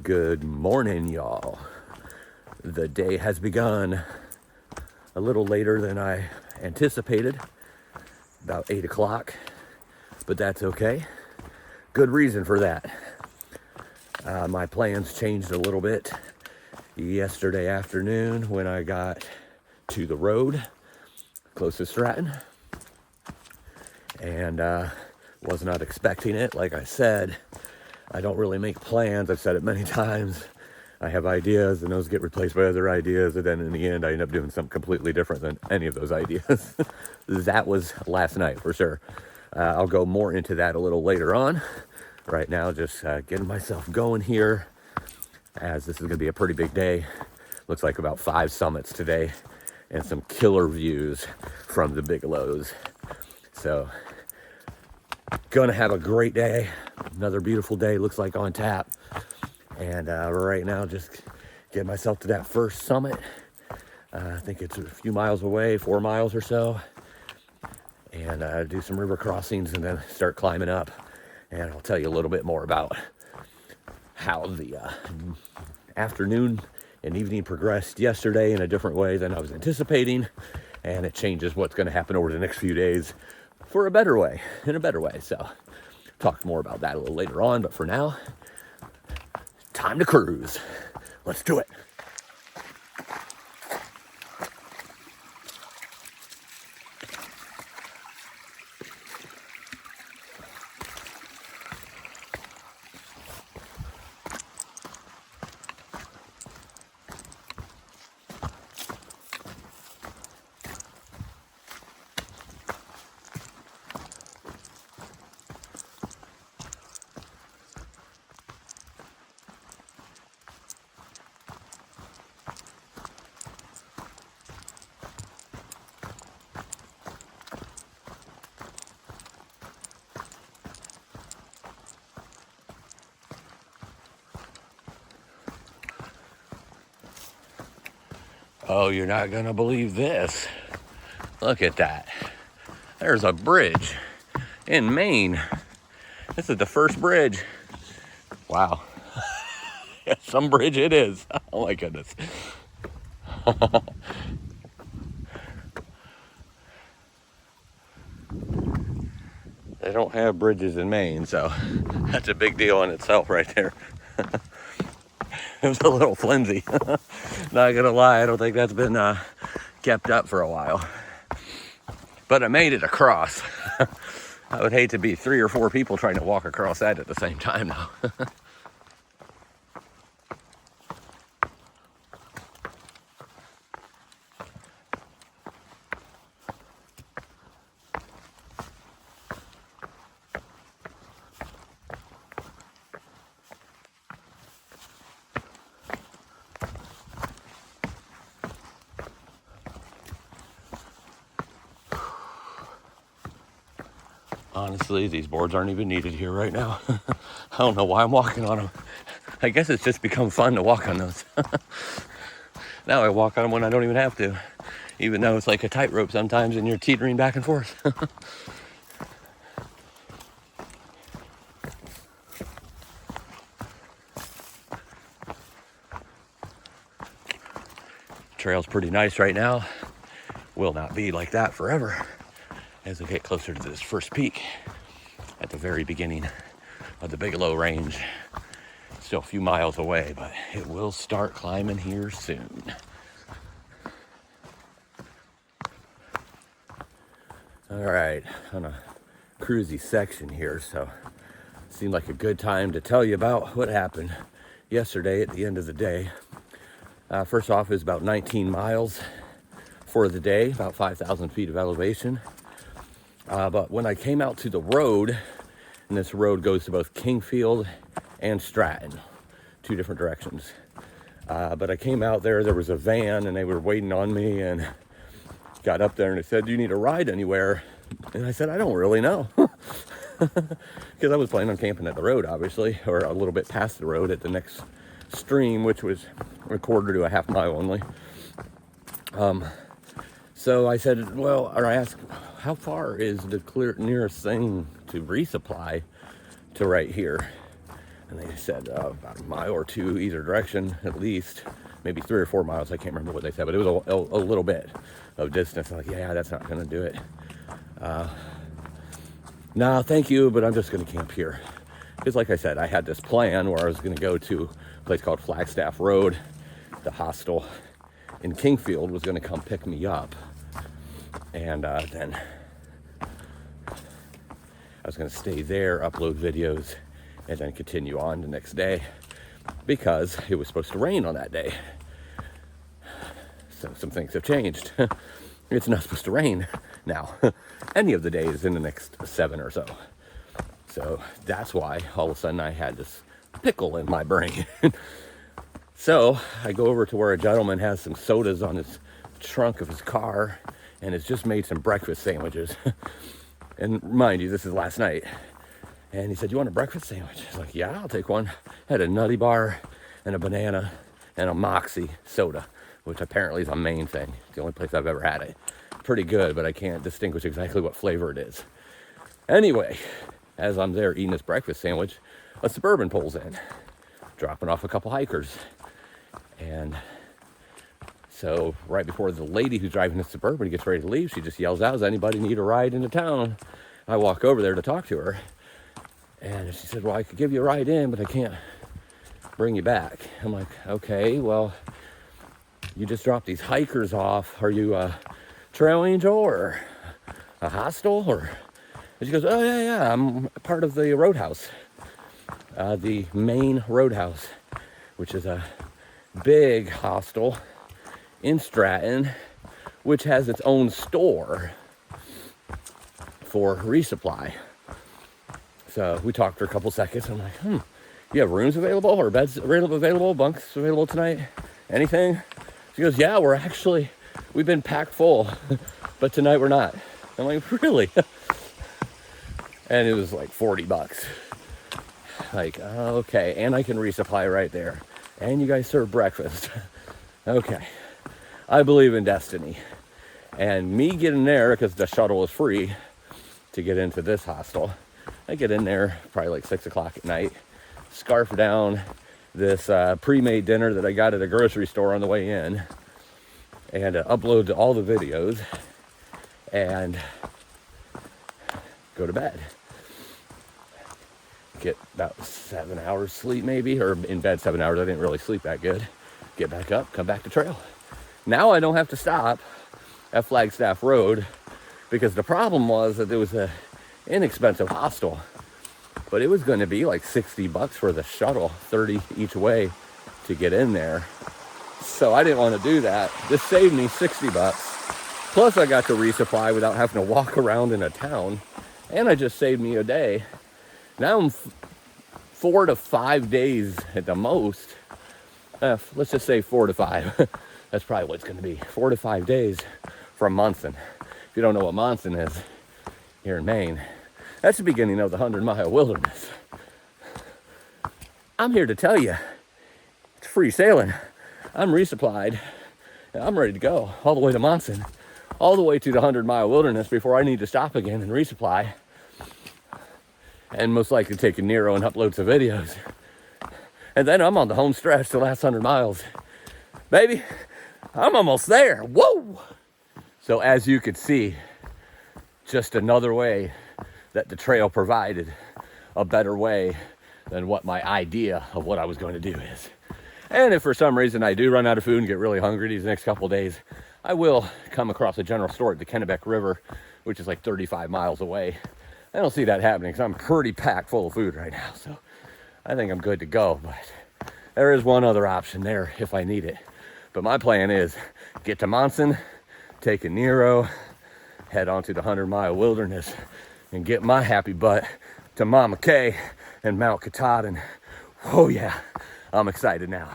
Good morning, y'all. The day has begun a little later than I anticipated, about 8 o'clock, but that's okay. Good reason for that. My plans changed a little bit yesterday afternoon when I got to the road close to Stratton, and was not expecting it. Like I said, I don't really make plans. I've said it many times. I have ideas and those get replaced by other ideas, and then in the end I end up doing something completely different than any of those ideas. That was last night for sure. I'll go more into that a little later on. Right now, just getting myself going here, as this is going to be a pretty big day. Looks like about 5 summits today and some killer views from the Bigelows. So, gonna have a great day. Another beautiful day looks like on tap. And right now, just get myself to that first summit. I think it's a few miles away, 4 miles or so. And do some river crossings and then start climbing up. And I'll tell you a little bit more about how the afternoon and evening progressed yesterday in a different way than I was anticipating. And it changes what's going to happen over the next few days for a better way, in a better way. So talk more about that a little later on. But for now, time to cruise. Let's do it. Oh, you're not gonna believe this. Look at that. There's a bridge in Maine. This is the first bridge. Wow. Some bridge it is. Oh my goodness. They don't have bridges in Maine, so that's a big deal in itself right there. It was a little flimsy. Not gonna lie, I don't think that's been kept up for a while. But I made it across. I would hate to be 3 or 4 people trying to walk across that at the same time though. Honestly, these boards aren't even needed here right now. I don't know why I'm walking on them. I guess it's just become fun to walk on those. Now I walk on them when I don't even have to. Even though it's like a tightrope sometimes and you're teetering back and forth. Trail's pretty nice right now. Will not be like that forever as we get closer to this first peak at the very beginning of the Bigelow range. Still a few miles away, but it will start climbing here soon. All right, on a cruisy section here, so it seemed like a good time to tell you about what happened yesterday at the end of the day. First off, it was about 19 miles for the day, about 5,000 feet of elevation. But when I came out to the road, and this road goes to both Kingfield and Stratton, 2 different directions. But I came out there was a van and they were waiting on me, and got up there and they said, "Do you need a ride anywhere?" And I said, "I don't really know." Because I was planning on camping at the road, obviously, or a little bit past the road at the next stream, which was a quarter to a half mile only. So I said, or I asked, how far is the nearest thing to resupply to right here? And they said about a mile or two either direction, at least, maybe 3 or 4 miles. I can't remember what they said, but it was a little bit of distance. I'm like, yeah, that's not going to do it. No, thank you, but I'm just going to camp here. Because like I said, I had this plan where I was going to go to a place called Flagstaff Road. The hostel in Kingfield was going to come pick me up. And then I was going to stay there, upload videos, and then continue on the next day because it was supposed to rain on that day. So some things have changed. It's not supposed to rain now any of the days in the next 7 or so. So that's why all of a sudden I had this pickle in my brain. So I go over to where a gentleman has some sodas on his trunk of his car and has just made some breakfast sandwiches. And mind you, this is last night. And he said, you want a breakfast sandwich? I was like, yeah, I'll take one. Had a nutty bar and a banana and a Moxie soda, which apparently is a Maine thing. It's the only place I've ever had it. Pretty good, but I can't distinguish exactly what flavor it is. Anyway, as I'm there eating this breakfast sandwich, a Suburban pulls in, dropping off a couple hikers. And so right before the lady who's driving the Suburban gets ready to leave, she just yells out, does anybody need a ride into town? I walk over there to talk to her. And she said, well, I could give you a ride in, but I can't bring you back. I'm like, okay, well, you just dropped these hikers off. Are you a trail angel or a hostel? And she goes, oh, yeah, I'm part of the Roadhouse, the Maine Roadhouse, which is a big hostel in Stratton, which has its own store for resupply. So we talked for a couple seconds. I'm like, you have rooms available or beds available, bunks available tonight? Anything? She goes, yeah, we've been packed full, but tonight we're not. I'm like, really? And it was like $40. Like, okay, and I can resupply right there. And you guys serve breakfast. Okay. I believe in destiny. And me getting there, because the shuttle is free to get into this hostel, I get in there probably like 6 o'clock at night, scarf down this pre-made dinner that I got at a grocery store on the way in, and upload all the videos, and go to bed. Get about 7 hours sleep maybe, or in bed 7 hours. I didn't really sleep that good. Get back up, come back to trail. Now I don't have to stop at Flagstaff Road, because the problem was that there was a inexpensive hostel, but it was going to be like $60 for the shuttle, 30 each way to get in there. So I didn't want to do that. This saved me $60. Plus I got to resupply without having to walk around in a town, and I just saved me a day. Now I'm 4 to 5 days at the most. Let's just say 4 to 5. That's probably what it's going to be. 4 to 5 days from Monson. If you don't know what Monson is here in Maine, that's the beginning of the 100-mile wilderness. I'm here to tell you, it's free sailing. I'm resupplied. I'm ready to go all the way to Monson, all the way to the 100-mile wilderness before I need to stop again and resupply. And most likely take a Nero and upload some videos. And then I'm on the home stretch, the last 100 miles. Baby, I'm almost there. Whoa! So as you could see, just another way that the trail provided a better way than what my idea of what I was going to do is. And if for some reason I do run out of food and get really hungry these next couple of days, I will come across a general store at the Kennebec River, which is like 35 miles away. I don't see that happening because I'm pretty packed full of food right now. So I think I'm good to go, but there is one other option there if I need it. But my plan is get to Monson, take a Nero, head onto the 100-mile wilderness, and get my happy butt to Mama Kay and Mount Katahdin. Oh yeah, I'm excited now.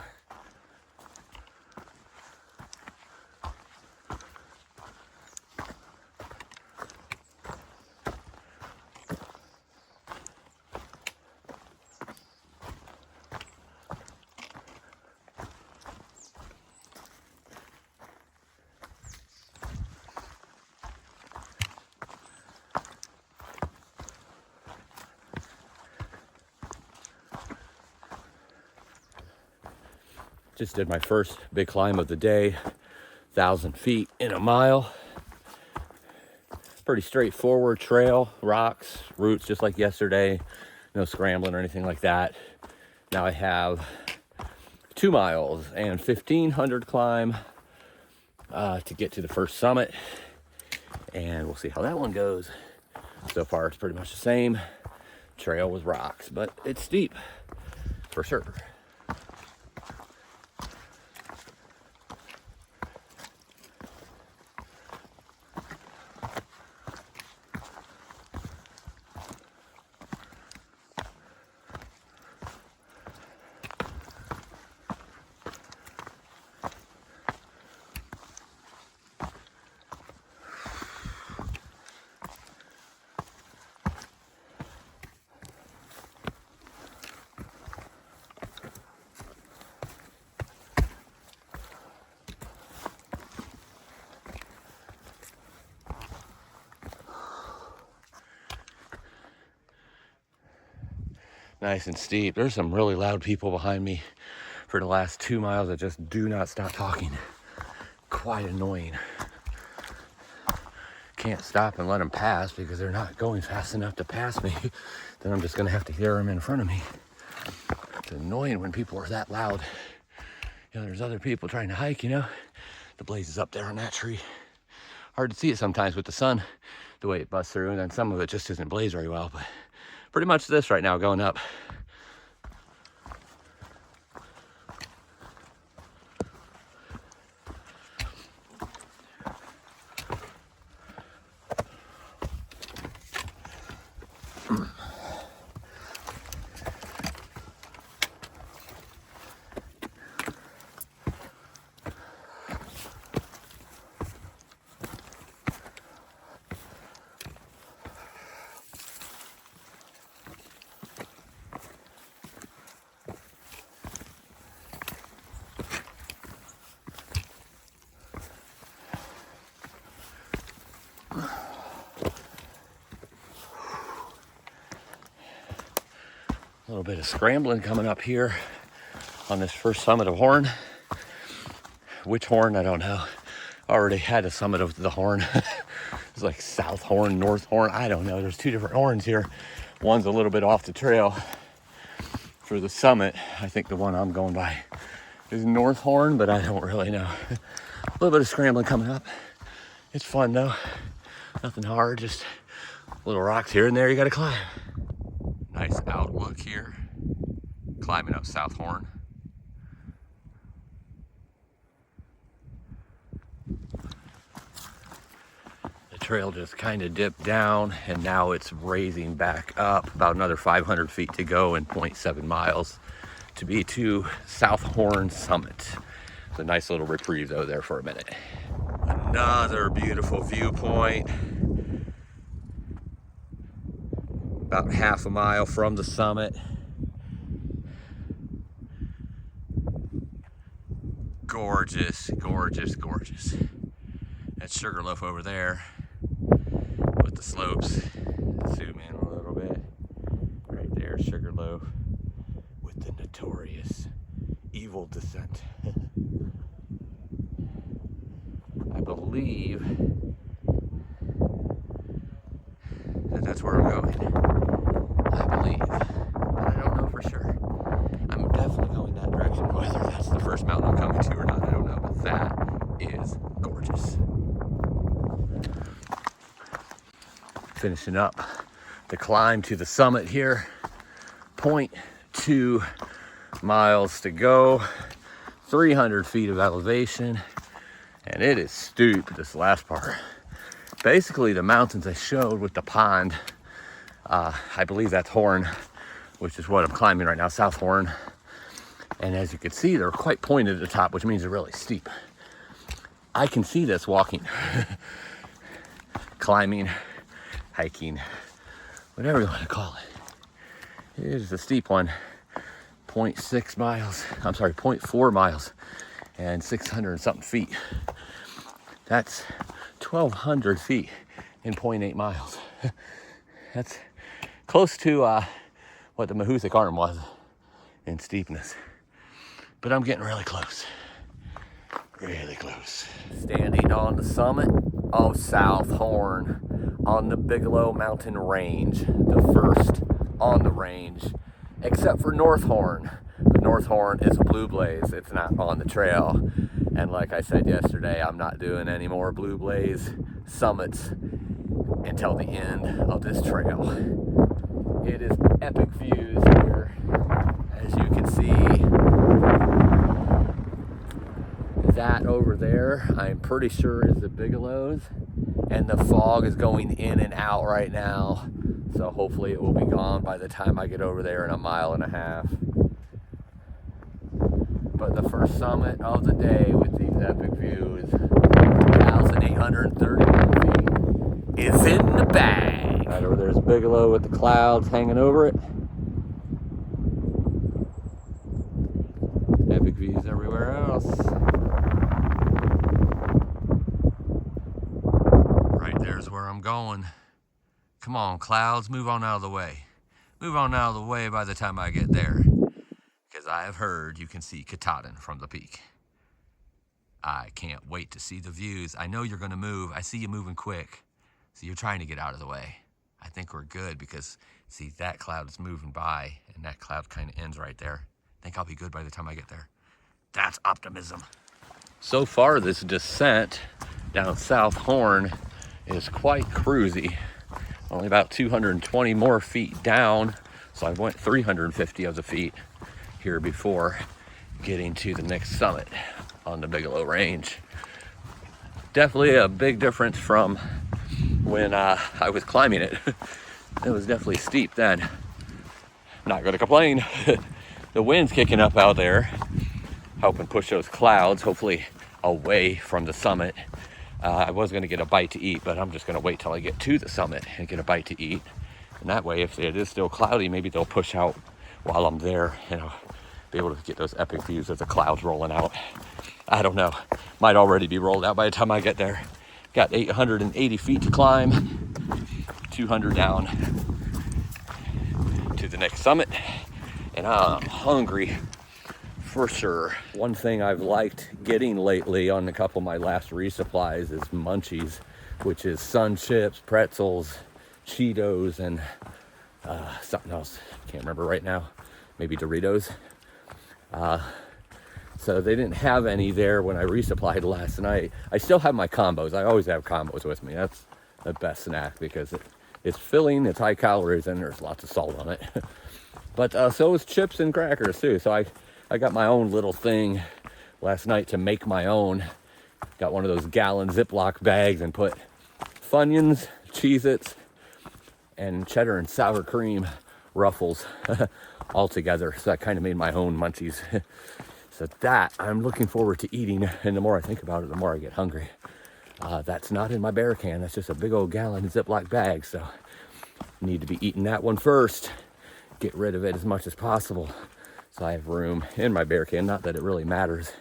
Just did my first big climb of the day, 1,000 feet in a mile. Pretty straightforward trail, rocks, roots, just like yesterday. No scrambling or anything like that. Now I have 2 miles and 1,500 climb to get to the first summit. And we'll see how that one goes. So far, it's pretty much the same trail with rocks, but it's steep for sure. Nice and steep. There's some really loud people behind me for the last 2 miles that just do not stop talking. Quite annoying. Can't stop and let them pass because they're not going fast enough to pass me. Then I'm just gonna have to hear them in front of me. It's annoying when people are that loud. You know, there's other people trying to hike, you know. The blaze is up there on that tree. Hard to see it sometimes with the sun, the way it busts through, and then some of it just isn't blazed very well, but pretty much this right now going up. A little bit of scrambling coming up here on this first summit of Horn. Which Horn, I don't know. Already had a summit of the Horn. It's like South Horn, North Horn, I don't know. There's 2 different horns here. One's a little bit off the trail for the summit. I think the one I'm going by is North Horn, but I don't really know. A little bit of scrambling coming up. It's fun though. Nothing hard, just little rocks here and there you gotta climb. Nice outlook here. Climbing up South Horn. The trail just kind of dipped down and now it's raising back up. About another 500 feet to go and 0.7 miles to be to South Horn Summit. It's a nice little reprieve though there for a minute. Another beautiful viewpoint. About half a mile from the summit. Gorgeous, gorgeous, gorgeous. That's Sugarloaf over there with the slopes. Zoom in a little bit. Right there, Sugarloaf with the notorious evil descent. I believe that that's where I'm going. I believe, but I don't know for sure. I'm definitely going that direction. Whether that's the first mountain I'm coming to or not, I don't know, but that is gorgeous. Finishing up the climb to the summit here. 0.2 miles to go, 300 feet of elevation, and it is steep, this last part. Basically the mountains I showed with the pond, I believe that's Horn, which is what I'm climbing right now, South Horn. And as you can see, they're quite pointed at the top, which means they're really steep. I can see this walking, climbing, hiking, whatever you want to call it. It is a steep one, 0.6 miles, I'm sorry, 0.4 miles and 600 and something feet. That's 1,200 feet in 0.8 miles. That's close to what the Mahoosic Arm was in steepness. but I'm getting really close. Really close. Standing on the summit of South Horn on the Bigelow mountain range, the first on the range, except for North Horn. But North Horn is a blue blaze, it's not on the trail. And like I said yesterday, I'm not doing any more blue blaze summits until the end of this trail. It is epic views here, as you can see. That over there, I'm pretty sure is the Bigelows, and the fog is going in and out right now, so hopefully it will be gone by the time I get over there in a mile and a half. But the first summit of the day with these epic views, 1,831 feet, is in the bag. Right over there's Bigelow with the clouds hanging over it. Epic views everywhere else. There's where I'm going. Come on, clouds, move on out of the way. Move on out of the way by the time I get there. Because I have heard you can see Katahdin from the peak. I can't wait to see the views. I know you're going to move. I see you moving quick. So you're trying to get out of the way. I think we're good because, see, that cloud is moving by and that cloud kind of ends right there. I think I'll be good by the time I get there. That's optimism. So far, this descent down South Horn is quite cruisy. Only about 220 more feet down, so I went 350 of the feet here before getting to the next summit on the Bigelow range. Definitely a big difference from when I was climbing it. It was definitely steep then. Not gonna complain. The wind's kicking up out there, helping push those clouds hopefully away from the summit. I was going to get a bite to eat, but I'm just going to wait till I get to the summit and get a bite to eat. And that way, if it is still cloudy, maybe they'll push out while I'm there, you know, be able to get those epic views of the clouds rolling out. I don't know. Might already be rolled out by the time I get there. Got 880 feet to climb, 200 down to the next summit, and I'm hungry. For sure. One thing I've liked getting lately on a couple of my last resupplies is munchies, which is sun chips, pretzels, Cheetos, and something else. Can't remember right now. Maybe Doritos. So they didn't have any there when I resupplied last night. I still have my combos. I always have combos with me. That's the best snack because it's filling, it's high calories, and there's lots of salt on it. But so is chips and crackers too. So I got my own little thing last night to make my own. Got one of those gallon Ziploc bags and put Funyuns, Cheez-Its, and cheddar and sour cream Ruffles all together. So I kind of made my own munchies. So that I'm looking forward to eating. And the more I think about it, the more I get hungry. That's not in my bear can. That's just a big old gallon Ziploc bag. So I need to be eating that one first. Get rid of it as much as possible. So I have room in my bear can, not that it really matters.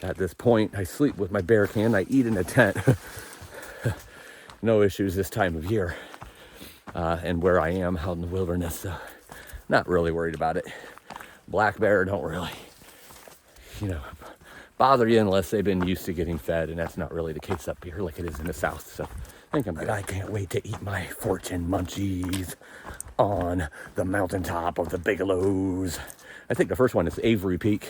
At this point, I sleep with my bear can, I eat in a tent. No issues this time of year. And where I am out in the wilderness, so not really worried about it. Black bear don't really, bother you unless they've been used to getting fed, and that's not really the case up here like it is in the south. So I think I'm good. I can't wait to eat my fortune munchies on the mountaintop of the Bigelows. I think the first one is Avery Peak,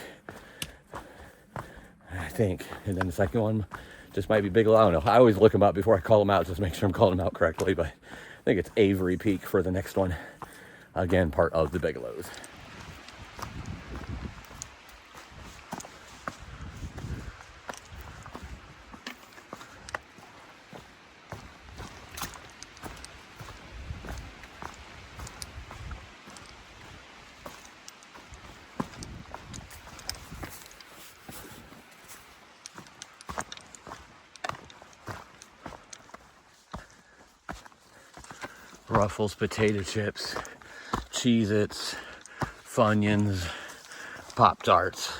I think. And then the second one just might be Bigelow. I don't know. I always look them up before I call them out, just to make sure I'm calling them out correctly. But I think it's Avery Peak for the next one. Again, part of the Bigelows. Ruffles, potato chips, Cheez-Its, Funyuns, Pop-Tarts,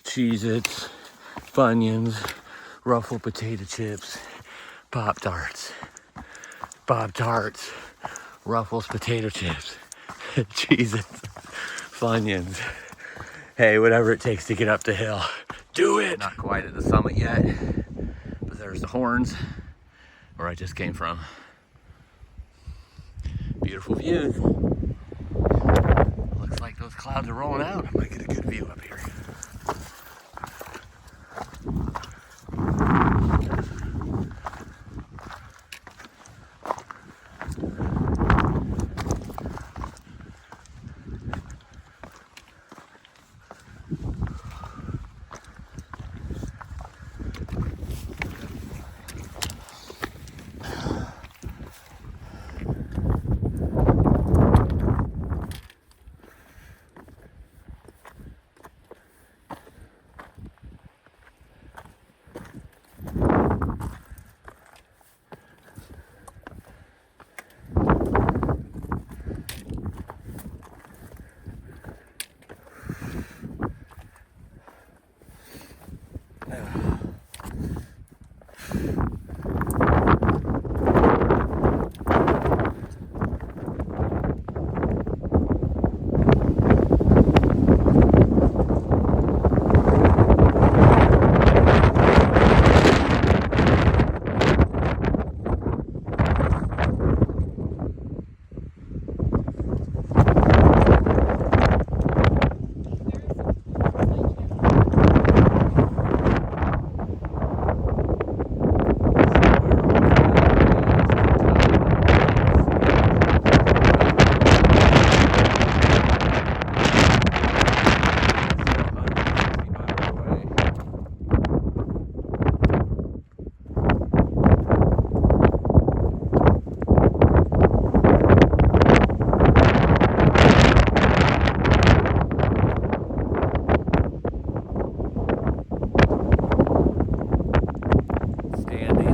Cheez-Its, Funyuns, Ruffle potato chips, Pop-Tarts, Pop-Tarts, Ruffles potato chips, Cheez-Its, Funyuns, Hey, whatever it takes to get up the hill, do it. Not quite at the summit yet, but there's the horns where I just came from. Beautiful view. Looks like those clouds are rolling out. I might get a good view up here.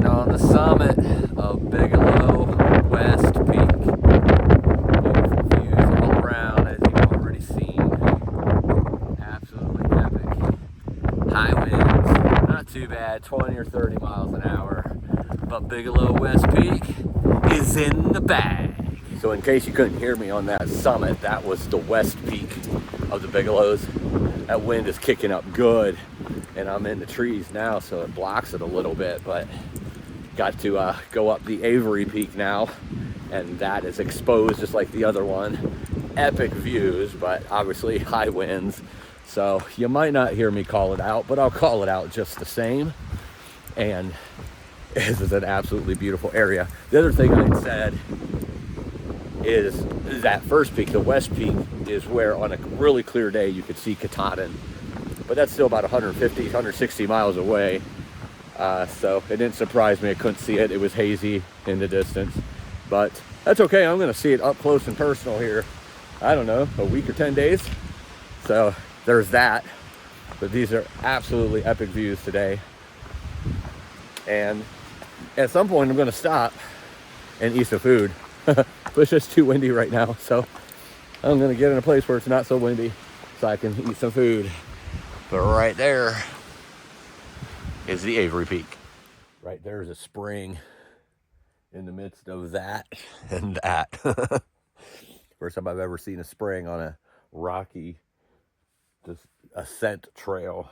On the summit of Bigelow West Peak. Beautiful views all around, as you've already seen. Absolutely epic. High winds, not too bad, 20 or 30 miles an hour. But Bigelow West Peak is in the bag. So in case you couldn't hear me on that summit, that was the west peak of the Bigelows. That wind is kicking up good, and I'm in the trees now, so it blocks it a little bit, but got to go up the Avery Peak now, and that is exposed just like the other one. Epic views, but obviously high winds. So you might not hear me call it out, but I'll call it out just the same. And this is an absolutely beautiful area. The other thing I said is that first peak, the West Peak, is where on a really clear day you could see Katahdin. But that's still about 150, 160 miles away. So it didn't surprise me. I couldn't see it. It was hazy in the distance. But that's okay. I'm going to see it up close and personal here. I don't know, a week or 10 days. So there's that. But these are absolutely epic views today. And at some point I'm going to stop and eat some food. But it's just too windy right now. So I'm going to get in a place where it's not so windy so I can eat some food. But right there is the Avery Peak. Right there is a spring in the midst of that and that. First time I've ever seen a spring on a rocky just ascent trail.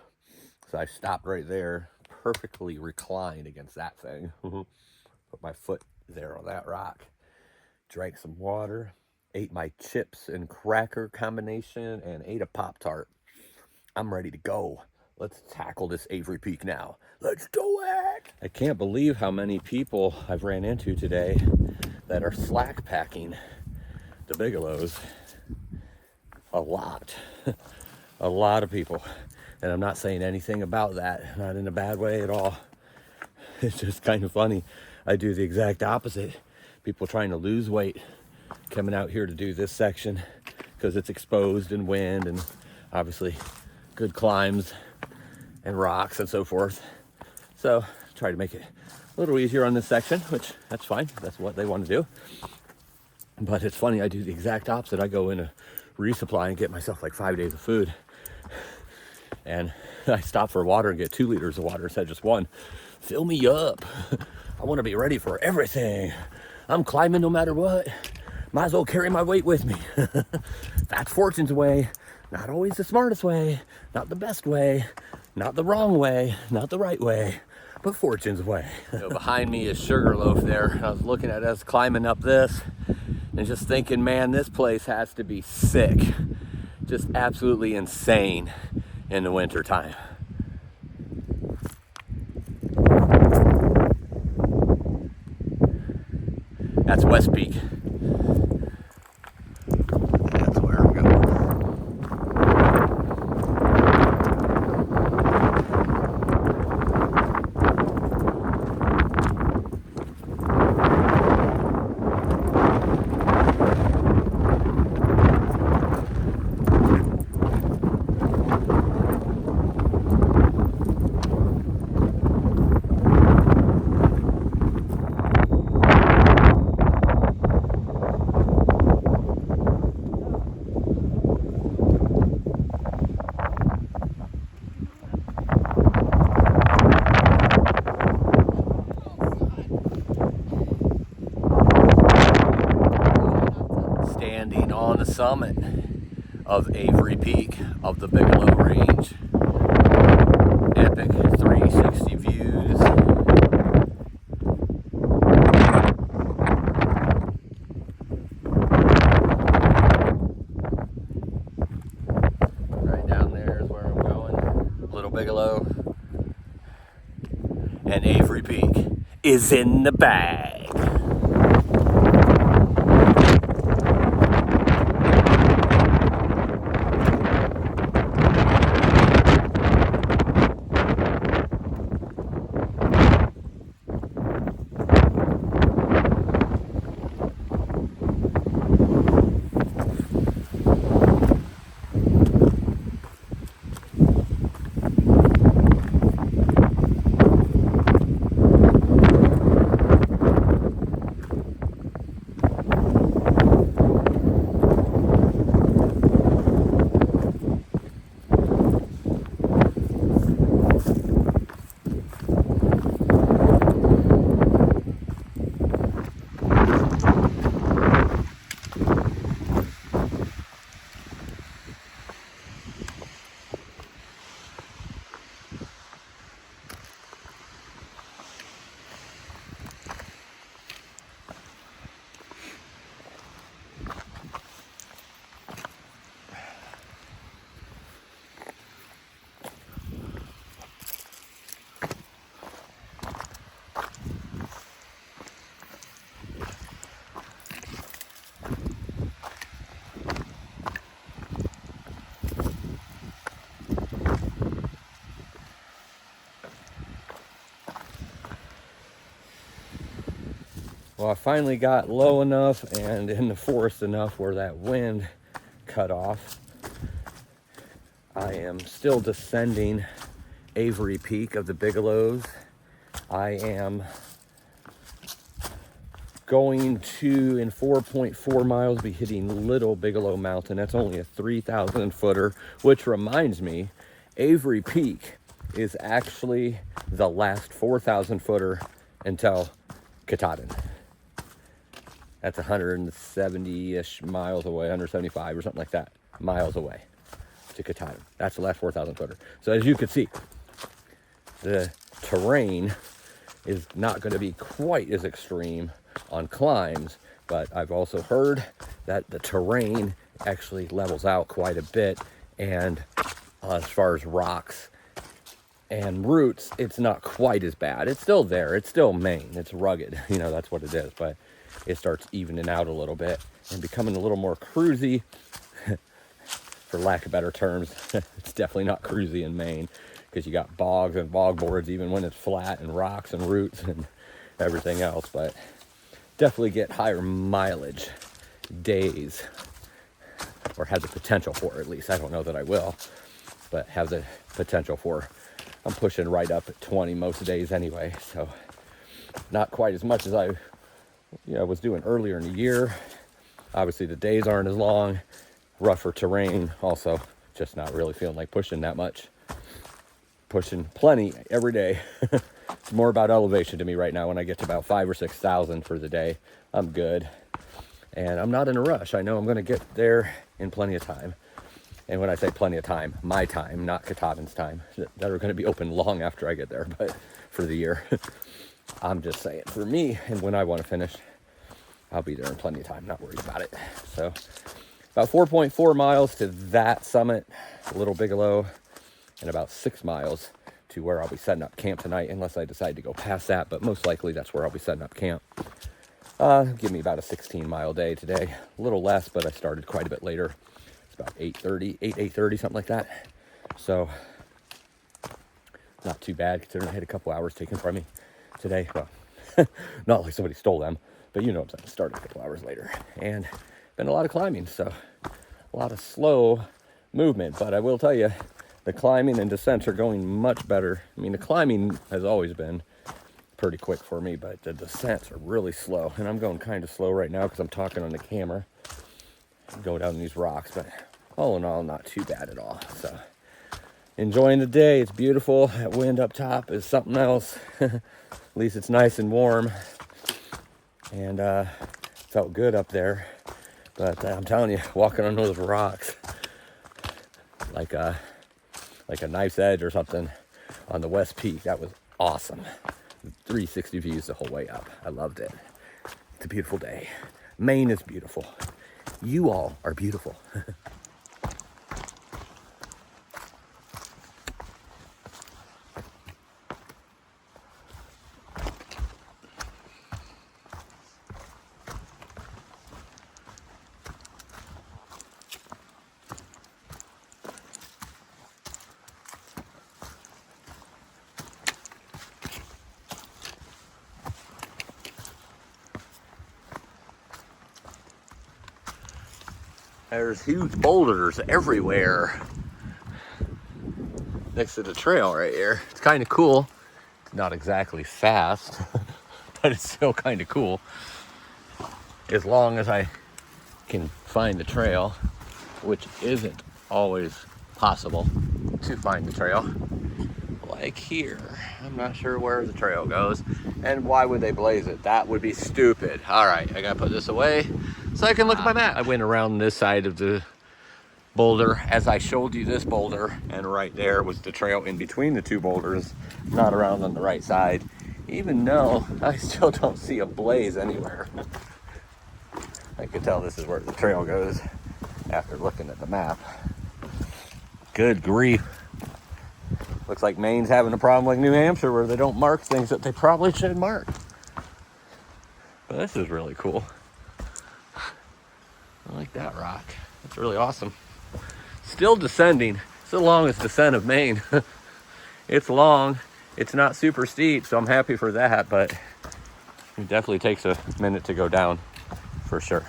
So I stopped right there, perfectly reclined against that thing. Put my foot there on that rock. Drank some water, ate my chips and cracker combination, and ate a Pop-Tart. I'm ready to go. Let's tackle this Avery Peak now. Let's do it! I can't believe how many people I've ran into today that are slack packing the Bigelows. A lot. A lot of people. And I'm not saying anything about that. Not in a bad way at all. It's just kind of funny. I do the exact opposite. People trying to lose weight coming out here to do this section because it's exposed and wind and obviously good climbs and rocks and so forth. So try to make it a little easier on this section, which that's fine. That's what they want to do. But it's funny, I do the exact opposite. I go in a resupply and get myself like 5 days of food. And I stop for water and get 2 liters of water instead of just 1. Fill me up. I want to be ready for everything. I'm climbing no matter what. Might as well carry my weight with me. That's Fortune's way, Not always the smartest way, not the best way, not the wrong way, not the right way, but fortune's way. Behind me is Sugarloaf there. I was looking at us climbing up this and just thinking, man, this place has to be sick. Just absolutely insane in the winter time. That's West Peak. That's where I'm going. On the summit of Avery Peak of the Bigelow Range. Epic 360 views. Right down there is where I'm going. Little Bigelow. And Avery Peak is in the bag. Well, I finally got low enough and in the forest enough where that wind cut off. I am still descending Avery Peak of the Bigelows. I am going to, in 4.4 miles, be hitting Little Bigelow Mountain. That's only a 3,000 footer, which reminds me, Avery Peak is actually the last 4,000 footer until Katahdin. That's 170-ish miles away, 175 or something like that, miles away to Katahdin. That's the last 4,000 footer. So as you can see, the terrain is not going to be quite as extreme on climbs, but I've also heard that the terrain actually levels out quite a bit, and as far as rocks and roots, it's not quite as bad. It's still there. It's still Maine. It's rugged. You know, that's what it is, but it starts evening out a little bit and becoming a little more cruisy, for lack of better terms. It's definitely not cruisy in Maine because you got bogs and bog boards even when it's flat, and rocks and roots and everything else, but definitely get higher mileage days, or have the potential for, at least. I don't know that I will, but have the potential for. I'm pushing right up at 20 most days anyway, so not quite as much as I was doing earlier in the year. Obviously the days aren't as long, rougher terrain, also just not really feeling like pushing that much. Pushing plenty every day. It's more about elevation to me right now. When I get to about 5,000 or 6,000 for the day, I'm good. And I'm not in a rush. I know I'm going to get there in plenty of time. And when I say plenty of time, my time, not Katahdin's time, that are going to be open long after I get there, but for the year. I'm just saying, for me, and when I want to finish, I'll be there in plenty of time, not worried about it. So about 4.4 miles to that summit, Little Bigelow, and about 6 miles to where I'll be setting up camp tonight, unless I decide to go past that, but most likely that's where I'll be setting up camp. Give me about a 16-mile day today. A little less, but I started quite a bit later. It's about 8:30, something like that. So not too bad, considering I had a couple hours taken from me today. Well, not like somebody stole them, but you know what I'm saying. Started a couple hours later. And been a lot of climbing, so a lot of slow movement. But I will tell you, the climbing and descents are going much better. I mean, the climbing has always been pretty quick for me, but the descents are really slow. And I'm going kind of slow right now because I'm talking on the camera. Go down these rocks, but all in all, not too bad at all. So enjoying the day. It's beautiful. That wind up top is something else. At least it's nice and warm, and felt good up there. But I'm telling you, walking on those rocks like a knife's edge or something on the West Peak, that was awesome. 360 views the whole way up. I loved it. It's a beautiful day. Maine is beautiful. You all are beautiful. There's huge boulders everywhere next to the trail right here. It's kind of cool. It's not exactly fast, but it's still kind of cool. As long as I can find the trail, which isn't always possible to find the trail. Like here, I'm not sure where the trail goes. And why would they blaze it? That would be stupid. All right, I gotta put this away so I can look at my map. I went around this side of the boulder as I showed you this boulder, and right there was the trail in between the two boulders, not around on the right side, even though I still don't see a blaze anywhere. I can tell this is where the trail goes after looking at the map. Good grief. Looks like Maine's having a problem like New Hampshire where they don't mark things that they probably should mark. But this is really cool. I like that rock. That's really awesome. Still descending. It's the longest descent of Maine. It's long. It's not super steep, so I'm happy for that, but it definitely takes a minute to go down for sure.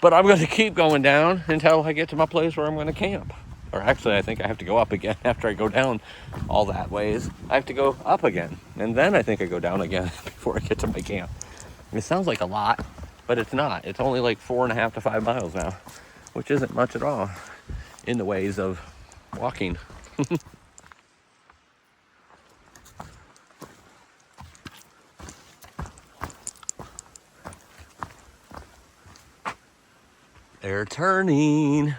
But I'm going to keep going down until I get to my place where I'm going to camp. Or actually, I think I have to go up again after I go down all that ways. I have to go up again, and then I think I go down again before I get to my camp. It sounds like a lot, but it's not. It's only like 4.5 to 5 miles now, which isn't much at all in the ways of walking. They're turning.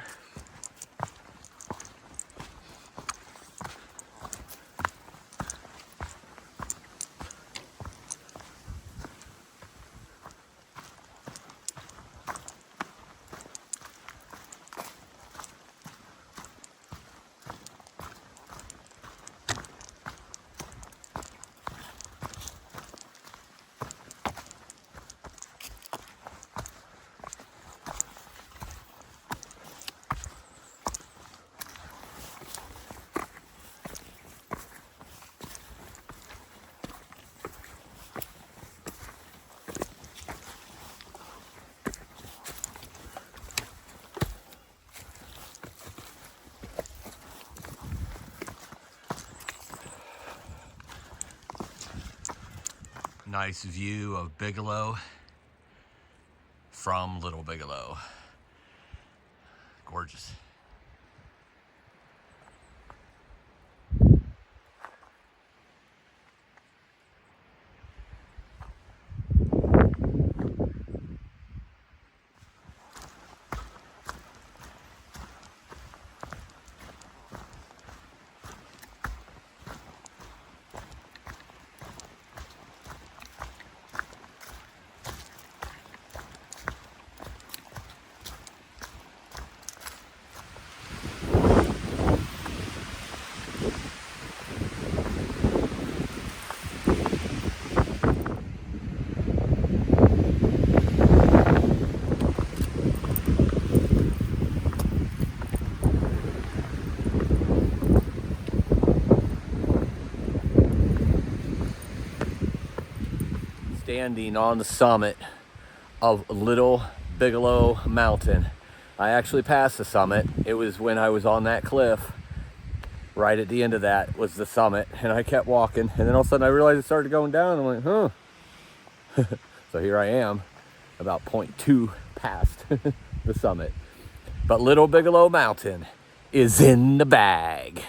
Nice view of Bigelow from Little Bigelow. Gorgeous. standing on the summit of Little Bigelow Mountain. I actually passed the summit. It was when I was on that cliff. Right at the end of that was the summit, and I kept walking, and then all of a sudden I realized it started going down. I'm like, huh. So here I am, about 0.2 past the summit. But Little Bigelow Mountain is in the bag.